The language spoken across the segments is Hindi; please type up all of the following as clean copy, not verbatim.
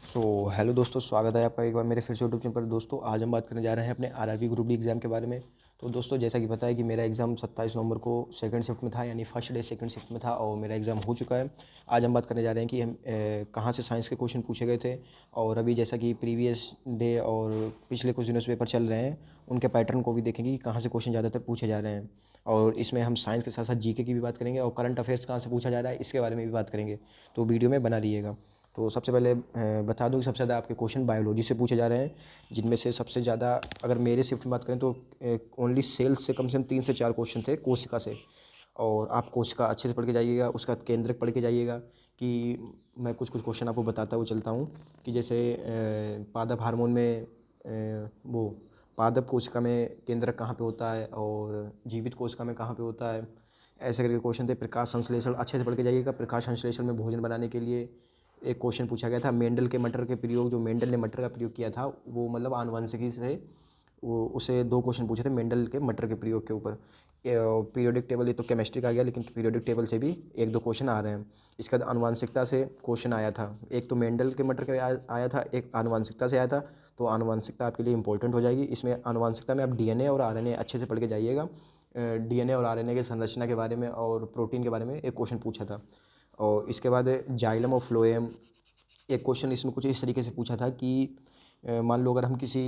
सो हेलो दोस्तों, स्वागत है आपका एक बार मेरे फिर से यूट्यूब चैनल पर। दोस्तों आज हम बात करने जा रहे हैं अपने आरआरबी ग्रुप डी एग्ज़ाम के बारे में। तो दोस्तों जैसा कि पता है कि मेरा एग्ज़ाम 27 नवंबर को सेकंड शिफ्ट में था, यानी फर्स्ट डे सेकंड शिफ्ट में था और मेरा एग्ज़ाम हो चुका है। आज हम बात करने जा रहे हैं कि हम कहाँ से साइंस के क्वेश्चन पूछे गए थे, और अभी जैसा कि प्रीवियस डे और पिछले कुछ दिनों से पेपर चल रहे हैं उनके पैटर्न को भी देखेंगे कि कहाँ से क्वेश्चन ज़्यादातर पूछे जा रहे हैं। और इसमें हम साइंस के साथ साथ जीके की भी बात करेंगे और करंट अफेयर्स कहाँ से पूछा जा रहा है इसके बारे में भी बात करेंगे। तो वीडियो में बना रहिएगा। तो सबसे पहले बता दूं कि सबसे ज़्यादा आपके क्वेश्चन बायोलॉजी से पूछे जा रहे हैं, जिनमें से सबसे ज़्यादा अगर मेरे शिफ्ट में बात करें तो ओनली सेल्स से कम से कम 3 से 4 क्वेश्चन थे कोशिका से। और आप कोशिका अच्छे से पढ़ के जाइएगा, उसका केंद्रक पढ़ के जाइएगा। कि मैं कुछ कुछ क्वेश्चन आपको बताता हुआ चलता हूँ कि जैसे पादप हार्मोन में वो पादप कोशिका में केंद्रक कहाँ पे होता है और जीवित कोशिका में कहाँ पे होता है, ऐसे करके क्वेश्चन थे। प्रकाश संश्लेषण अच्छे से पढ़ के जाइएगा। प्रकाश संश्लेषण में भोजन बनाने के लिए एक क्वेश्चन पूछा गया था। मेंडल के मटर के प्रयोग, जो मेंडल ने मटर का प्रयोग किया था वो मतलब आनुवंशिकी से वो उसे 2 क्वेश्चन पूछे थे मेंडल के मटर के प्रयोग के ऊपर। पीरियोडिक टेबल, ये तो केमिस्ट्री का आ गया, लेकिन पीरियोडिक टेबल से भी 1-2 क्वेश्चन आ रहे हैं। इसके बाद आनुवंशिकता से क्वेश्चन आया था, एक तो मेंडल के मटर के आया था, एक आनुवंशिकता से आया था। तो आनुवंशिकता आपके लिए इंपॉर्टेंट हो जाएगी। इसमें आनुवंशिकता में आप डीएनए और आरएनए अच्छे से पढ़ के जाइएगा। डीएनए और आरएनए के संरचना के बारे में और प्रोटीन के बारे में एक क्वेश्चन पूछा था। और इसके बाद जाइलम और फ्लोएम, एक क्वेश्चन इसमें कुछ इस तरीके से पूछा था कि मान लो अगर हम किसी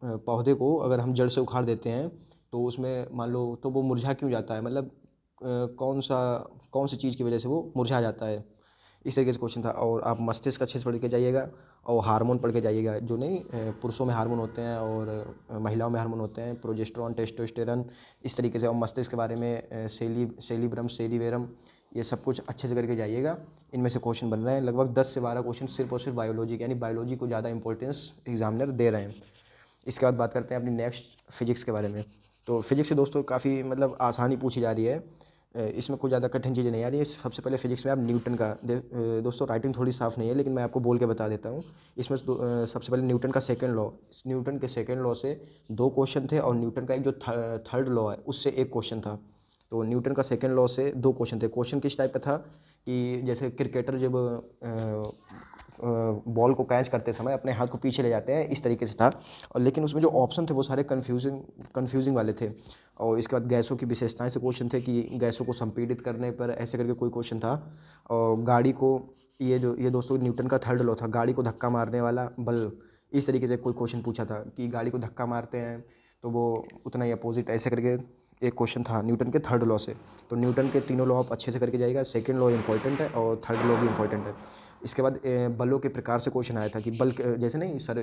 पौधे को अगर हम जड़ से उखाड़ देते हैं तो उसमें मान लो तो वो मुरझा क्यों जाता है, मतलब कौन सी चीज़ की वजह से वो मुरझा जाता है। इस तरीके से क्वेश्चन था। और आप मस्तिष्क अच्छे से पढ़ के जाइएगा और हार्मोन पढ़ के जाइएगा। जो नहीं पुरुषों में हार्मोन होते हैं और महिलाओं में हार्मोन होते हैं, प्रोजेस्टेरॉन, टेस्टोस्टेरॉन, इस तरीके से। और मस्तिष्क के बारे में सेलिब्रम, सेरिवेरम, ये सब कुछ अच्छे से करके जाइएगा। इनमें से क्वेश्चन बन रहे हैं लगभग 10 से 12 क्वेश्चन सिर्फ और सिर्फ बायोलॉजी के, यानी बायोलॉजी को ज़्यादा इंपॉर्टेंस एग्जामिनर दे रहे हैं। इसके बाद बात करते हैं अपनी नेक्स्ट फिजिक्स के बारे में। तो फिजिक्स से दोस्तों काफ़ी मतलब आसानी पूछी जा रही है। इसमें कोई ज़्यादा कठिन चीज़ें नहीं आ रही है। सबसे पहले फिजिक्स में आप न्यूटन का दोस्तों राइटिंग थोड़ी साफ़ नहीं है, लेकिन मैं आपको बोल के बता देता हूँ। इसमें सबसे पहले न्यूटन का सेकंड लॉ, न्यूटन के सेकंड लॉ से 2 क्वेश्चन थे, और न्यूटन का एक जो थर्ड लॉ है उससे एक क्वेश्चन था। तो न्यूटन का सेकंड लॉ से 2 क्वेश्चन थे। क्वेश्चन किस टाइप का था कि जैसे क्रिकेटर जब बॉल को कैच करते समय अपने हाथ को पीछे ले जाते हैं, इस तरीके से था। और लेकिन उसमें जो ऑप्शन थे वो सारे कन्फ्यूजिंग वाले थे। और इसके बाद गैसों की विशेषताएं से क्वेश्चन थे कि गैसों को संपीड़ित करने पर ऐसे करके कोई क्वेश्चन था। और गाड़ी को, ये दोस्तों न्यूटन का थर्ड लॉ था, गाड़ी को धक्का मारने वाला बल, इस तरीके से कोई क्वेश्चन पूछा था कि गाड़ी को धक्का मारते हैं तो वो उतना ही अपोजिट, ऐसे करके एक क्वेश्चन था न्यूटन के थर्ड लॉ से। तो न्यूटन के तीनों लॉ आप अच्छे से करके जाइएगा। सेकंड लॉ इंपॉर्टेंट है और थर्ड लॉ भी इंपॉर्टेंट है। इसके बाद बलों के प्रकार से क्वेश्चन आया था कि जैसे नहीं सर,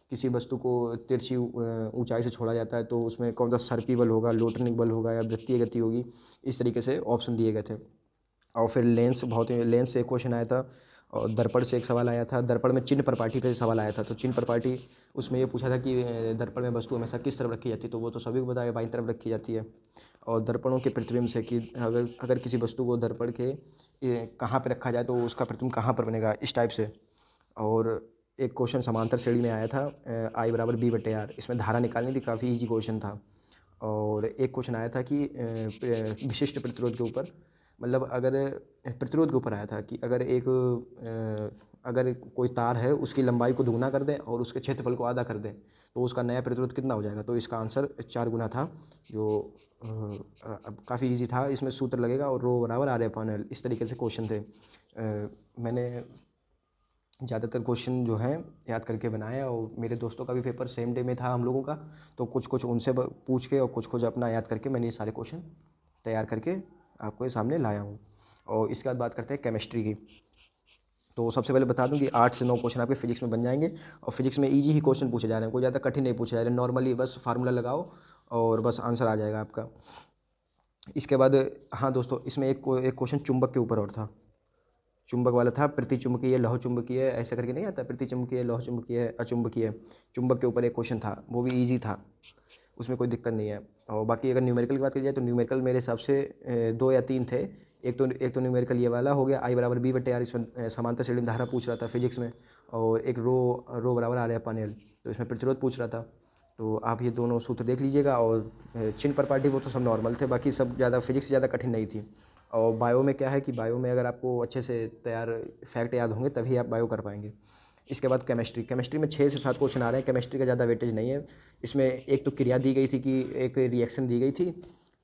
किसी वस्तु को तिरछी ऊंचाई से छोड़ा जाता है तो उसमें कौन सा सर्पी बल होगा, लोटनिक बल होगा या वृत्तीय गति होगी, इस तरीके से ऑप्शन दिए गए थे। और फिर लेंस से एक क्वेश्चन आया था। और दर्पण से एक सवाल आया था। दर्पण में चिन्ह प्रपाठी पे सवाल आया था। तो चिन्ह प्रपाठी, उसमें ये पूछा था कि दर्पण में वस्तु हमेशा किस तरफ रखी जाती है, तो वो तो सभी को पता है बाईं तरफ रखी जाती है। और दर्पणों के प्रतिबिंब से कि अगर अगर किसी वस्तु को दर्पण के कहाँ पे रखा जाए तो उसका प्रतिबिंब कहाँ पर बनेगा, इस टाइप से। और एक क्वेश्चन समांतर श्रेणी में आया था, I = B/R, इसमें धारा निकालनी थी, काफ़ी ईजी क्वेश्चन था। और एक क्वेश्चन आया था कि विशिष्ट प्रतिरोध के ऊपर, मतलब अगर प्रतिरोध के ऊपर आया था कि अगर कोई तार है उसकी लंबाई को दुगना कर दें और उसके क्षेत्रफल को आधा कर दें तो उसका नया प्रतिरोध कितना हो जाएगा। तो इसका आंसर 4 गुना था, जो काफ़ी इजी था। इसमें सूत्र लगेगा और ρ = R/L, इस तरीके से क्वेश्चन थे। मैंने ज़्यादातर क्वेश्चन जो हैं याद करके बनाए, और मेरे दोस्तों का भी पेपर सेम डे में था हम लोगों का, तो कुछ कुछ उनसे पूछ के और कुछ कुछ अपना याद करके मैंने ये सारे क्वेश्चन तैयार करके आपको ये सामने लाया हूँ। और इसके बाद बात करते हैं केमिस्ट्री की। तो सबसे पहले बता दूं कि 8 से 9 क्वेश्चन आपके फिजिक्स में बन जाएंगे। और फिजिक्स में इजी ही क्वेश्चन पूछे जा रहे हैं, कोई ज़्यादा कठिन नहीं पूछे जा रहे हैं। नॉर्मली बस फार्मूला लगाओ और बस आंसर आ जाएगा आपका। इसके बाद हाँ दोस्तों, इसमें एक क्वेश्चन चुंबक के ऊपर और था। चुंबक वाला था, प्रति चुंबकीय, लौह चुंबकीय, ऐसा करके नहीं आता, प्रति चुंबकीय, लौह चुंबकीय, अचुंबकीय। चुंबक के ऊपर एक क्वेश्चन था, वो भी इजी था, उसमें कोई दिक्कत नहीं है। और बाकी अगर न्यूमेरिकल की बात की जाए तो न्यूमेरिकल मेरे हिसाब से 2 या 3 थे। एक तो न्यूमेरिकल ये वाला हो गया, I = B/R, इसमें समांतर श्रेणी में धारा पूछ रहा था फिजिक्स में। और एक ρ = R/L, तो इसमें प्रतिरोध पूछ रहा था। तो आप ये दोनों सूत्र देख लीजिएगा। और चिन्ह प्रपाठी वो तो सब नॉर्मल थे, बाकी सब ज़्यादा फिजिक्स ज़्यादा कठिन नहीं थी। और बायो में क्या है कि बायो में अगर आपको अच्छे से तैयार फैक्ट याद होंगे तभी आप बायो कर पाएंगे। इसके बाद केमिस्ट्री, केमिस्ट्री में 6 से 7 क्वेश्चन आ रहे हैं। केमिस्ट्री का ज़्यादा वेटेज नहीं है इसमें। एक तो क्रिया दी गई थी कि एक रिएक्शन दी गई थी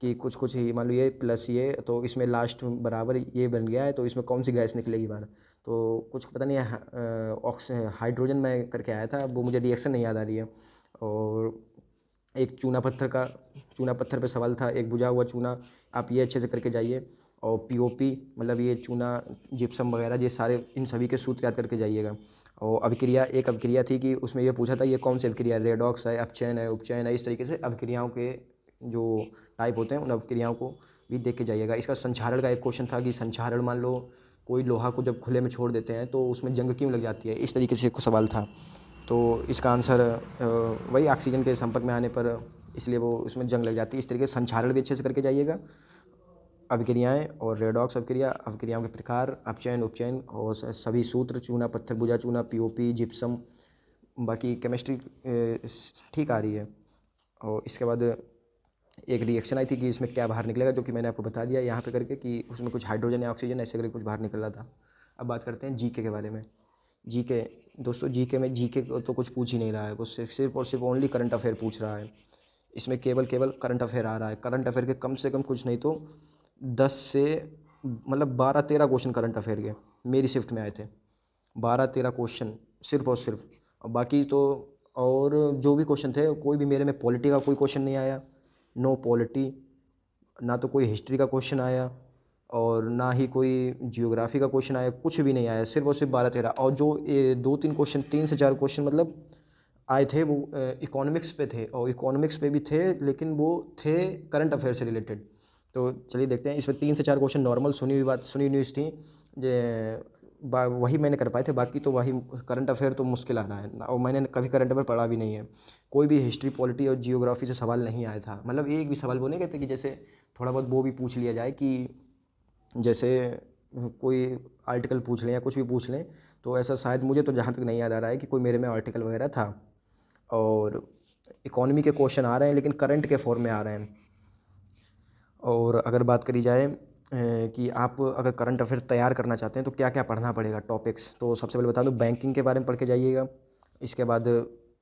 कि कुछ कुछ ही मान लो ये प्लस ये, तो इसमें लास्ट बराबर ये बन गया है, तो इसमें कौन सी गैस निकलेगी बाहर। तो कुछ पता नहीं है, हाइड्रोजन में करके आया था, वो मुझे रिएक्शन नहीं याद आ रही है। और एक चूना पत्थर पे सवाल था, एक बुझा हुआ चूना, आप ये अच्छे से करके जाइए। और पीओपी मतलब ये चूना, जिप्सम वगैरह, ये सारे इन सभी के सूत्र याद करके जाइएगा। और अभिक्रिया, एक अभिक्रिया थी कि उसमें ये पूछा था ये कौन सी अभिक्रिया है, रेडॉक्स है, अपचयन है, उपचयन है। इस तरीके से अभिक्रियाओं के जो टाइप होते हैं उन अभिक्रियाओं को भी देख के जाइएगा। इसका संक्षारण का एक क्वेश्चन था कि संक्षारण, मान लो कोई लोहा को जब खुले में छोड़ देते हैं तो उसमें जंग क्यों लग जाती है, इस तरीके से एक सवाल था। तो इसका आंसर वही ऑक्सीजन के संपर्क में आने पर इसलिए वो उसमें जंग लग जाती है। इस तरीके से संक्षारण भी अच्छे से करके जाइएगा। अभिक्रियाएँ और रेडॉक्स अभिक्रिया, अभिक्रियाओं के प्रकार, अपचयन, उपचयन और सभी सूत्र, चूना पत्थर, बुझा चूना, पीओपी, जिप्सम। बाकी केमिस्ट्री ठीक आ रही है। और इसके बाद एक रिएक्शन आई थी कि इसमें क्या बाहर निकलेगा, जो कि मैंने आपको बता दिया यहाँ पे करके कि उसमें कुछ हाइड्रोजन या ऑक्सीजन ऐसे करके कुछ बाहर निकल रहा था। अब बात करते हैं जीके के बारे में। जीके, दोस्तों जीके में जीके तो कुछ पूछ ही नहीं रहा है, वो सिर्फ और सिर्फ ओनली करंट अफेयर पूछ रहा है। इसमें केवल करंट अफेयर आ रहा है। करंट अफेयर के कम से कम कुछ नहीं तो 10 से मतलब 12-13 क्वेश्चन करंट अफेयर के मेरी शिफ्ट में आए थे। 12-13 क्वेश्चन सिर्फ और सिर्फ। और बाकी तो और जो भी क्वेश्चन थे, कोई भी मेरे में पॉलिटी का कोई क्वेश्चन नहीं आया, नो पॉलिटी, ना तो कोई हिस्ट्री का क्वेश्चन आया और ना ही कोई जियोग्राफी का क्वेश्चन आया, कुछ भी नहीं आया। सिर्फ और सिर्फ 12-13। और जो 2-3 क्वेश्चन, 3 से 4 क्वेश्चन मतलब आए थे वो इकोनॉमिक्स पे थे, और इकोनॉमिक्स पे भी थे लेकिन वो थे करंट अफेयर से रिलेटेड। तो चलिए देखते हैं। इसमें 3 से 4 क्वेश्चन नॉर्मल सुनी हुई बात, सुनी न्यूज़ थी, वही मैंने कर पाए थे। बाकी तो वही करंट अफेयर तो मुश्किल आ रहा है, और मैंने कभी करंट अफेयर पढ़ा भी नहीं है। कोई भी हिस्ट्री, पॉलिटी और जियोग्राफी से सवाल नहीं आया था। मतलब एक भी सवाल वो नहीं कहते कि जैसे थोड़ा बहुत वो भी पूछ लिया जाए कि जैसे कोई आर्टिकल पूछ लें या कुछ भी पूछ लें, तो ऐसा शायद मुझे तो जहाँ तक नहीं याद आ रहा है कि कोई मेरे में आर्टिकल वगैरह था। और इकोनॉमी के क्वेश्चन आ रहे हैं लेकिन करंट के फॉर्म में आ रहे हैं। और अगर बात करी जाए कि आप अगर करंट अफेयर तैयार करना चाहते हैं तो क्या क्या पढ़ना पड़ेगा टॉपिक्स, तो सबसे पहले बता दूं, बैंकिंग के बारे में पढ़ के जाइएगा। इसके बाद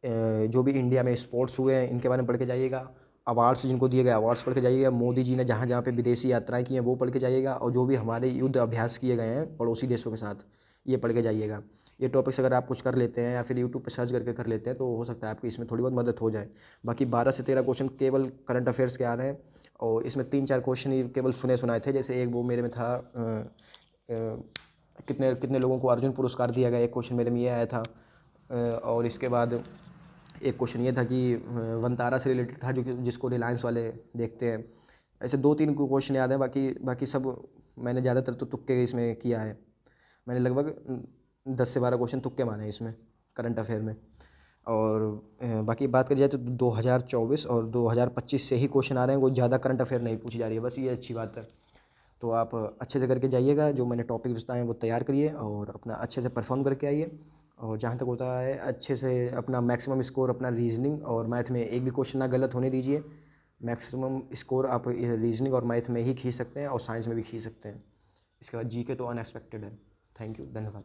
जो भी इंडिया में स्पोर्ट्स हुए हैं इनके बारे में पढ़ के जाइएगा। अवार्ड्स जिनको दिए गए अवार्ड्स पढ़ के जाइएगा। मोदी जी ने जहाँ जहाँ पे विदेशी यात्राएं की हैं वो पढ़ के जाइएगा। और जो भी हमारे युद्ध अभ्यास किए गए हैं पड़ोसी देशों के साथ, ये पढ़ के जाइएगा। ये टॉपिक्स अगर आप कुछ कर लेते हैं या फिर यूट्यूब पर सर्च करके कर लेते हैं तो हो सकता है आपकी इसमें थोड़ी बहुत मदद हो जाए। बाकी 12 से 13 क्वेश्चन केवल करंट अफेयर्स के आ रहे हैं, और इसमें 3-4 क्वेश्चन ही केवल सुने सुनाए थे। जैसे एक वो मेरे में था, कितने कितने लोगों को अर्जुन पुरस्कार दिया गया, एक क्वेश्चन मेरे में ये आया था। और इसके बाद एक क्वेश्चन ये था कि वनतारा से रिलेटेड था, जो कि जिसको रिलायंस वाले देखते हैं। ऐसे 2-3 क्वेश्चन याद हैं, बाकी बाकी सब मैंने ज़्यादातर तो तुक्के इसमें किया है। मैंने लगभग 10 से 12 क्वेश्चन तुक्के मारे हैं इसमें करंट अफेयर में। और बाकी बात करी जाए तो 2024 और 2025 से ही क्वेश्चन आ रहे हैं, कोई ज़्यादा करंट अफेयर नहीं पूछी जा रही है, बस ये अच्छी बात है। तो आप अच्छे से करके जाइएगा, जो मैंने टॉपिक बताए हैं वो तैयार करिए और अपना अच्छे से परफॉर्म करके आइए। और जहाँ तक होता है अच्छे से अपना मैक्सिमम स्कोर अपना रीजनिंग और मैथ में एक भी क्वेश्चन ना गलत होने दीजिए। मैक्सिमम स्कोर आप रीजनिंग और मैथ में ही खींच सकते हैं और साइंस में भी खींच सकते हैं। इसके बाद जीके तो अनएक्सपेक्टेड है। थैंक यू, धन्यवाद।